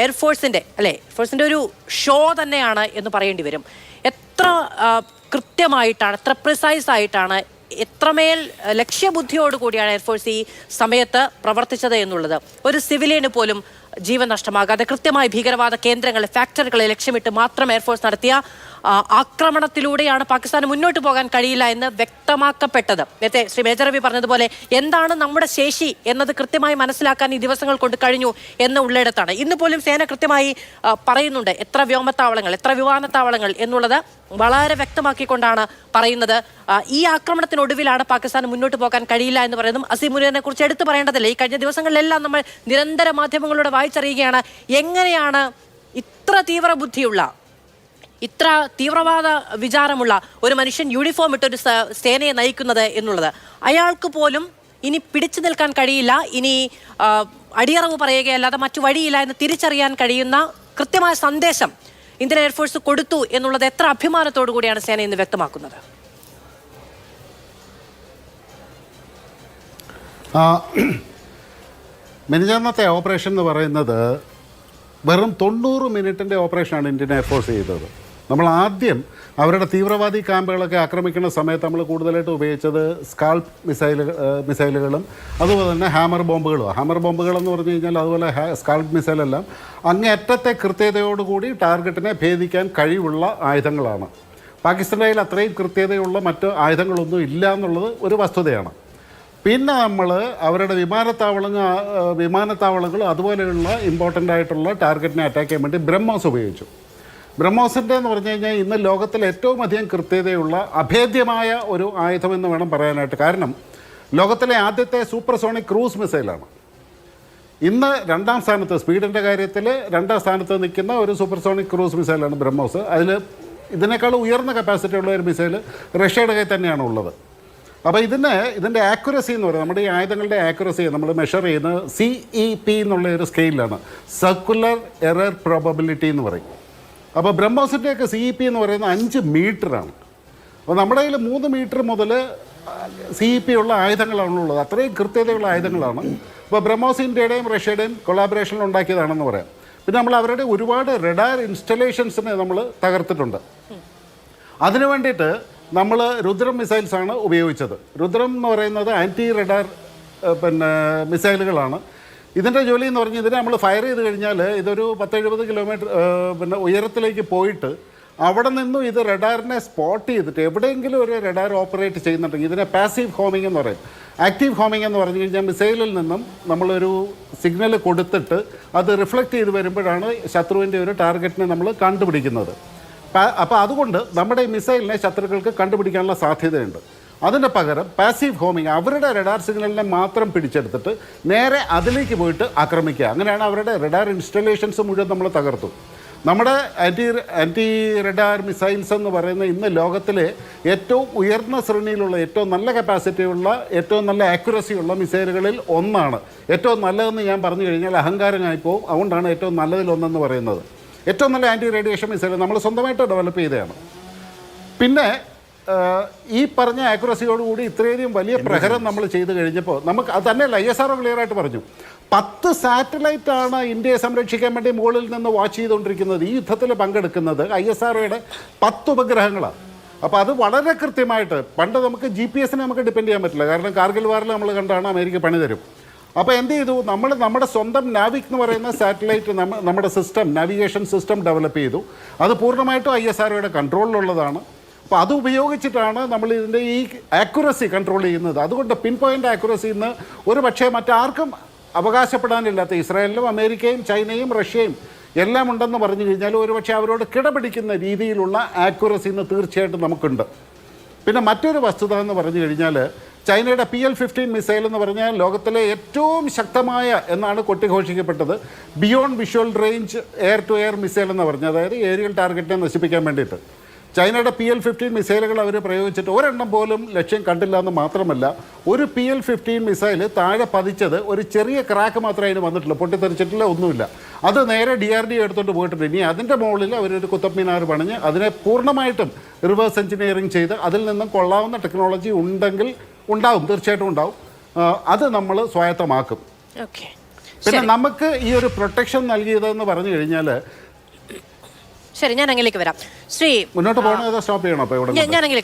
എയർഫോഴ്സിൻ്റെ എയർഫോഴ്സിൻ്റെ ഒരു ഷോ തന്നെയാണ് എന്ന് പറയേണ്ടി വരും. എത്ര കൃത്യമായിട്ടാണ്, എത്ര പ്രിസൈസ് ആയിട്ടാണ്, എത്രമേൽ ലക്ഷ്യബുദ്ധിയോടുകൂടിയാണ് എയർഫോഴ്സ് ഈ സമയത്ത് പ്രവർത്തിച്ചത് എന്നുള്ളത്. ഒരു സിവിലിയന് പോലും ജീവൻ നഷ്ടമാകാതെ കൃത്യമായി ഭീകരവാദ കേന്ദ്രങ്ങളെ, ഫാക്ടറികളെ ലക്ഷ്യമിട്ട് മാത്രം എയർഫോഴ്സ് നടത്തിയ ആക്രമണത്തിലൂടെയാണ് പാകിസ്ഥാന് മുന്നോട്ട് പോകാൻ കഴിയില്ല എന്ന് വ്യക്തമാക്കപ്പെട്ടത്. നേരത്തെ ശ്രീ മേജർ രവി പറഞ്ഞതുപോലെ എന്താണ് നമ്മുടെ ശേഷി എന്നത് കൃത്യമായി മനസ്സിലാക്കാൻ ഈ ദിവസങ്ങൾ കൊണ്ട് കഴിഞ്ഞു എന്ന് ഉള്ളിടത്താണ്. ഇന്ന് പോലും സേന കൃത്യമായി പറയുന്നുണ്ട് എത്ര വ്യോമത്താവളങ്ങൾ, എത്ര വിമാനത്താവളങ്ങൾ എന്നുള്ളത് വളരെ വ്യക്തമാക്കിക്കൊണ്ടാണ് പറയുന്നത്. ഈ ആക്രമണത്തിനൊടുവിലാണ് പാകിസ്ഥാന് മുന്നോട്ട് പോകാൻ കഴിയില്ല എന്ന് പറയുന്നതും അസീം മുനീറിനെ കുറിച്ച് എടുത്തു പറയേണ്ടതില്ല. ഈ കഴിഞ്ഞ ദിവസങ്ങളിലെല്ലാം നമ്മൾ നിരന്തര മാധ്യമങ്ങളിലൂടെ വായിച്ചറിയുകയാണ് എങ്ങനെയാണ് ഇത്ര തീവ്ര ബുദ്ധിയുള്ള, ഇത്ര തീവ്രവാദ വിചാരമുള്ള ഒരു മനുഷ്യൻ യൂണിഫോം ഇട്ടൊരു സേനയെ നയിക്കുന്നത് എന്നുള്ളത്. അയാൾക്ക് പോലും ഇനി പിടിച്ചു നിൽക്കാൻ കഴിയില്ല, ഇനി അടിയറവ് പറയുകയല്ലാതെ മറ്റു വഴിയില്ല എന്ന് തിരിച്ചറിയാൻ കഴിയുന്ന കൃത്യമായ സന്ദേശം ഇന്ത്യൻ എയർഫോഴ്സ് കൊടുത്തു എന്നുള്ളത് എത്ര അഭിമാനത്തോടു കൂടിയാണ് സേന ഇന്ന് വ്യക്തമാക്കുന്നത്. മിനിഞ്ഞാന്നത്തെ ഓപ്പറേഷൻ എന്ന് പറയുന്നത് വെറും 90 മിനിറ്റിൻ്റെ ഓപ്പറേഷനാണ് ഇന്ത്യൻ എയർഫോഴ്സ് ചെയ്തത്. നമ്മൾ ആദ്യം അവരുടെ തീവ്രവാദി ക്യാമ്പുകളൊക്കെ ആക്രമിക്കുന്ന സമയത്ത് നമ്മൾ കൂടുതലായിട്ട് ഉപയോഗിച്ചത് സ്കാൾപ്പ് മിസൈലുകളും അതുപോലെ തന്നെ ഹാമർ ബോംബുകളും. ഹാമർ ബോംബുകളെന്ന് പറഞ്ഞു കഴിഞ്ഞാൽ അതുപോലെ സ്കാൾപ്പ് മിസൈലെല്ലാം അങ്ങേയറ്റത്തെ കൃത്യതയോടുകൂടി ടാർഗറ്റിനെ ഭേദിക്കാൻ കഴിവുള്ള ആയുധങ്ങളാണ്. പാകിസ്ഥാൻ്റെ കയ്യിൽ അത്രയും കൃത്യതയുള്ള മറ്റ് ആയുധങ്ങളൊന്നും ഇല്ല എന്നുള്ളത് ഒരു വസ്തുതയാണ്. പിന്നെ നമ്മൾ അവരുടെ വിമാനത്താവളങ്ങൾ അതുപോലെയുള്ള ഇമ്പോർട്ടൻ്റ് ആയിട്ടുള്ള ടാർഗറ്റിനെ അറ്റാക്ക് ചെയ്യാൻ വേണ്ടി ബ്രഹ്മോസ് ഉപയോഗിച്ചു. ബ്രഹ്മോസിൻ്റെ എന്ന് പറഞ്ഞു കഴിഞ്ഞാൽ ഇന്ന് ലോകത്തിൽ ഏറ്റവും അധികം കൃത്യതയുള്ള അഭേദ്യമായ ഒരു ആയുധമെന്ന് വേണം പറയാനായിട്ട്. കാരണം ലോകത്തിലെ ആദ്യത്തെ സൂപ്പർസോണിക് ക്രൂസ് മിസൈലാണ്. ഇന്ന് രണ്ടാം സ്ഥാനത്ത്, സ്പീഡിൻ്റെ കാര്യത്തിൽ രണ്ടാം സ്ഥാനത്ത് നിൽക്കുന്ന ഒരു സൂപ്പർസോണിക് ക്രൂസ് മിസൈലാണ് ബ്രഹ്മോസ്. അതിൽ ഇതിനേക്കാൾ ഉയർന്ന കപ്പാസിറ്റി ഉള്ള ഒരു മിസൈൽ റഷ്യയുടെ കയ്യിൽ തന്നെയാണ് ഉള്ളത്. അപ്പോൾ ഇതിൻ്റെ ആക്യുറസി എന്ന് പറയുന്നത്, നമ്മുടെ ഈ ആയുധങ്ങളുടെ ആക്യുറസി നമ്മൾ മെഷർ ചെയ്യുന്നത് CEP എന്നുള്ള ഒരു സ്കെയിലാണ്, സർക്കുലർ എറർ പ്രോബബിലിറ്റി എന്ന് പറയും. അപ്പോൾ ബ്രഹ്മോസിൻ്റെയൊക്കെ CEP എന്ന് പറയുന്നത് 5 മീറ്ററാണ്. അപ്പോൾ നമ്മുടെ കയ്യിൽ 3 മീറ്റർ മുതൽ CEP ഉള്ള ആയുധങ്ങളാണുള്ളത്. അത്രയും കൃത്യതയുള്ള ആയുധങ്ങളാണ്. അപ്പോൾ ബ്രഹ്മോസ് ഇന്ത്യയുടെയും റഷ്യയുടെയും കൊളാബറേഷനിൽ ഉണ്ടാക്കിയതാണെന്ന് പറയാം. പിന്നെ നമ്മൾ അവരുടെ ഒരുപാട് റഡാർ ഇൻസ്റ്റലേഷൻസിനെ നമ്മൾ തകർത്തിട്ടുണ്ട്. അതിനു വേണ്ടിയിട്ട് നമ്മൾ രുദ്രം മിസൈൽസാണ് ഉപയോഗിച്ചത്. രുദ്രം എന്ന് പറയുന്നത് ആൻറ്റി റഡാർ മിസൈലുകളാണ്. ഇതിൻ്റെ ജോലി എന്ന് പറഞ്ഞാൽ ഇതിനെ നമ്മൾ ഫയർ ചെയ്ത് കഴിഞ്ഞാൽ ഇതൊരു 10-70 കിലോമീറ്റർ ഉയരത്തിലേക്ക് പോയിട്ട് അവിടെ നിന്നും ഇത് റഡാറിനെ സ്പോട്ട് ചെയ്തിട്ട് എവിടെയെങ്കിലും ഒരു റഡാർ ഓപ്പറേറ്റ് ചെയ്യുന്നുണ്ടെങ്കിൽ ഇതിനെ പാസീവ് ഹോമിംഗ് എന്ന് പറയും. ആക്റ്റീവ് ഹോമിംഗ് എന്ന് പറഞ്ഞു കഴിഞ്ഞാൽ മിസൈലിൽ നിന്നും നമ്മളൊരു സിഗ്നൽ കൊടുത്തിട്ട് അത് റിഫ്ലക്റ്റ് ചെയ്ത് വരുമ്പോഴാണ് ശത്രുവിൻ്റെ ഒരു ടാർഗറ്റിനെ നമ്മൾ കണ്ടുപിടിക്കുന്നത്. അപ്പോൾ അതുകൊണ്ട് നമ്മുടെ ഈ മിസൈലിനെ ശത്രുക്കൾക്ക് കണ്ടുപിടിക്കാനുള്ള സാധ്യതയുണ്ട്. അതിന് പകരം പാസീവ് ഹോമിംഗ്, അവരുടെ റഡാർ സിഗ്നലിനെ മാത്രം പിടിച്ചെടുത്തിട്ട് നേരെ അതിലേക്ക് പോയിട്ട് ആക്രമിക്കുക. അങ്ങനെയാണ് അവരുടെ റഡാർ ഇൻസ്റ്റലേഷൻസ് മുഴുവൻ നമ്മൾ തകർത്തു. നമ്മുടെ ആൻറ്റി റഡാർ മിസൈൽസ് എന്ന് പറയുന്ന ഇന്ന് ലോകത്തിലെ ഏറ്റവും ഉയർന്ന ശ്രേണിയിലുള്ള, ഏറ്റവും നല്ല കപ്പാസിറ്റിയുള്ള, ഏറ്റവും നല്ല ആക്യുറസിയുള്ള മിസൈലുകളിൽ ഒന്നാണ്. ഏറ്റവും നല്ലതെന്ന് ഞാൻ പറഞ്ഞു കഴിഞ്ഞാൽ അഹങ്കാരമായി പോകും. അതുകൊണ്ടാണ് ഏറ്റവും നല്ലതിലൊന്നെന്ന് പറയുന്നത്. ഏറ്റവും നല്ല ആൻറ്റി റേഡിയേഷൻ മിസൈൽ നമ്മൾ സ്വന്തമായിട്ട് ഡെവലപ്പ് ചെയ്തതാണ്. പിന്നെ ഈ പറഞ്ഞ ആക്യുറസിയോടുകൂടി ഇത്രയധികം വലിയ പ്രഹരം നമ്മൾ ചെയ്ത് കഴിഞ്ഞപ്പോൾ നമുക്ക് അത് തന്നെയല്ല, ISRO ക്ലിയറായിട്ട് പറഞ്ഞു 10 സാറ്റലൈറ്റാണ് ഇന്ത്യയെ സംരക്ഷിക്കാൻ വേണ്ടി മുകളിൽ നിന്ന് വാച്ച് ചെയ്തുകൊണ്ടിരിക്കുന്നത്. ഈ യുദ്ധത്തിൽ പങ്കെടുക്കുന്നത് ISROയുടെ 10 ഉപഗ്രഹങ്ങളാണ്. അപ്പോൾ അത് വളരെ കൃത്യമായിട്ട്, പണ്ട് നമുക്ക് GPS-നെ നമുക്ക് ഡിപ്പെൻഡ് ചെയ്യാൻ പറ്റില്ല. കാരണം കാർഗിൽ വാറിൽ നമ്മൾ കണ്ടാണ് അമേരിക്ക പണി തരും. അപ്പോൾ എന്ത് ചെയ്തു, നമ്മുടെ സ്വന്തം നാവിക് എന്ന് പറയുന്ന സാറ്റലൈറ്റ് നമ്മുടെ സിസ്റ്റം, നാവിഗേഷൻ സിസ്റ്റം ഡെവലപ്പ് ചെയ്തു. അത് പൂർണ്ണമായിട്ടും ISROയുടെ കൺട്രോളിലുള്ളതാണ്. അപ്പോൾ അത് ഉപയോഗിച്ചിട്ടാണ് നമ്മൾ ഇതിൻ്റെ ഈ ആക്യുറസി കൺട്രോൾ ചെയ്യുന്നത്. അതുകൊണ്ട് പിൻ പോയിൻ്റ് ആക്യുറസി ഇന്ന് ഒരു പക്ഷേ മറ്റാർക്കും അവകാശപ്പെടാനില്ലാത്ത, ഇസ്രായേലിലും അമേരിക്കയും ചൈനയും റഷ്യയും എല്ലാം ഉണ്ടെന്ന് പറഞ്ഞു കഴിഞ്ഞാൽ ഒരുപക്ഷെ അവരോട് കിടപിടിക്കുന്ന രീതിയിലുള്ള ആക്യുറസി ഇന്ന് തീർച്ചയായിട്ടും നമുക്കുണ്ട്. പിന്നെ മറ്റൊരു വസ്തുത എന്ന് പറഞ്ഞു കഴിഞ്ഞാൽ ചൈനയുടെ PL-15 മിസൈൽ എന്ന് പറഞ്ഞാൽ ലോകത്തിലെ ഏറ്റവും ശക്തമായ എന്നാണ് കൊട്ടിഘോഷിക്കപ്പെട്ടത്. Beyond visual range air to air missile എന്ന് പറഞ്ഞത്, അതായത് ഏരിയൽ ടാർഗറ്റിനെ നശിപ്പിക്കാൻ വേണ്ടിയിട്ട് ചൈനയുടെ PL-15 മിസൈലുകൾ അവർ പ്രയോഗിച്ചിട്ട് ഒരെണ്ണം പോലും ലക്ഷ്യം കണ്ടില്ല എന്ന് മാത്രമല്ല, ഒരു PL-15 മിസൈൽ താഴെ പതിച്ചത് ഒരു ചെറിയ ക്രാക്ക് മാത്രമേ അതിന് വന്നിട്ടുള്ളൂ, പൊട്ടിത്തെറിച്ചിട്ടില്ല, ഒന്നുമില്ല. അത് നേരെ DRDO എടുത്തുകൊണ്ട് പോയിട്ടുണ്ട്. ഇനി അതിൻ്റെ മുകളിൽ അവരൊരു കുത്തബ് മിനാർ പണിഞ്ഞ് അതിനെ പൂർണ്ണമായിട്ടും റിവേഴ്സ് എഞ്ചിനീയറിംഗ് ചെയ്ത് അതിൽ നിന്നും കൊള്ളാവുന്ന ടെക്നോളജി ഉണ്ടെങ്കിൽ ഉണ്ടാവും, തീർച്ചയായിട്ടും ഉണ്ടാവും. അത് നമ്മൾ സ്വായത്തമാക്കും. ഓക്കെ, പിന്നെ നമുക്ക് ഈ ഒരു പ്രൊട്ടക്ഷൻ നൽകിയതെന്ന് പറഞ്ഞു കഴിഞ്ഞാൽ ശരി, ഞാൻ അങ്ങനെയൊക്കെ വരാം. ശ്രീ മുന്നോട്ട് പോകണോ അതോ സ്റ്റോപ്പ് ചെയ്യണോ? അപ്പോൾ ഇവിടെ ഞാൻ അങ്ങനെയൊക്കെ